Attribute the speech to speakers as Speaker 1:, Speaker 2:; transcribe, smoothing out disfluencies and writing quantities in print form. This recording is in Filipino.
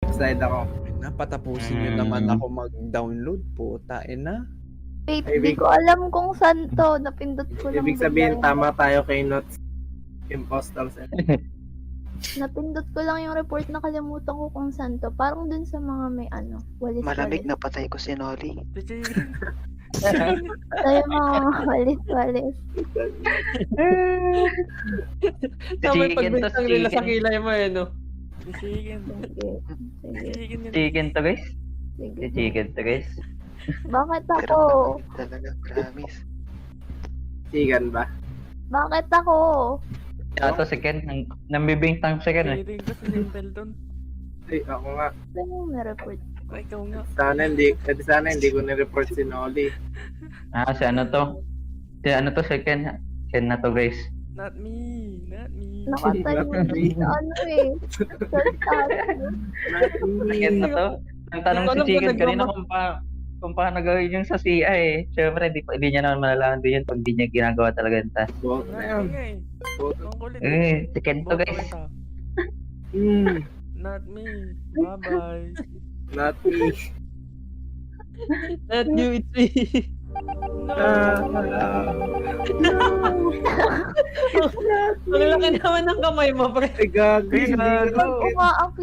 Speaker 1: Slide ako.
Speaker 2: Napatapusin nyo naman ako mag-download po. Tain na.
Speaker 3: Wait, hindi ko alam kung saan to. Napindot ko lang.
Speaker 1: Ibig sabihin,
Speaker 3: bigla.
Speaker 1: tama tayo kay Notes. Impostor set.
Speaker 3: Napindot ko lang yung report, nakalimutan ko kung saan to. Parang dun sa mga may ano, walis-walis.
Speaker 4: Malamig na patay ko si Nolly.
Speaker 3: Tayo mga walis-walis.
Speaker 2: Tama yung
Speaker 5: Chicken to,
Speaker 2: pagbintang nila sa
Speaker 5: chicken.
Speaker 2: kilay mo eh, no?
Speaker 6: Chicken.
Speaker 3: Sige. Sige.
Speaker 6: Chicken yun.
Speaker 5: Chicken to guys.
Speaker 3: Sige.
Speaker 5: Chicken to guys.
Speaker 3: Bakit
Speaker 4: Pero
Speaker 3: ako?
Speaker 4: malamig talaga, promise.
Speaker 1: Sigan ba?
Speaker 3: Bakit ako?
Speaker 5: Ito si Ken. Nambibintang si Ken eh.
Speaker 6: Piling ko si Limpleton.
Speaker 1: Ay, ako nga.
Speaker 3: Saan mo may report?
Speaker 6: Ay, ikaw nga.
Speaker 1: Sana hindi ko ni-report si Nolly.
Speaker 5: Si ano to? Si Ken. Ken na to guys.
Speaker 6: Not me. Not me.
Speaker 3: Nakatayo dun sa ano eh. Sa tayo.
Speaker 5: Ken na to. Nagtanong
Speaker 2: Hindi ko
Speaker 5: si
Speaker 2: alam
Speaker 5: Chicken
Speaker 2: kung
Speaker 5: kanina kung paano gawin yung sa CI eh. Siyempre, hindi niya naman malalaman din yun pag di niya ginagawa talaga yung task.
Speaker 1: Vote na
Speaker 6: Not
Speaker 1: yan.
Speaker 6: me nga eh.
Speaker 1: Vote.
Speaker 6: Ang kulit.
Speaker 5: Si Ken to
Speaker 6: Boto
Speaker 5: guys.
Speaker 6: kita.
Speaker 1: Not
Speaker 6: Not me. Bye-bye.
Speaker 1: me.
Speaker 2: Not you, it's me. Ang laki naman ng kamay mo, pre.
Speaker 1: Ay, gago.
Speaker 3: Oo nga, ang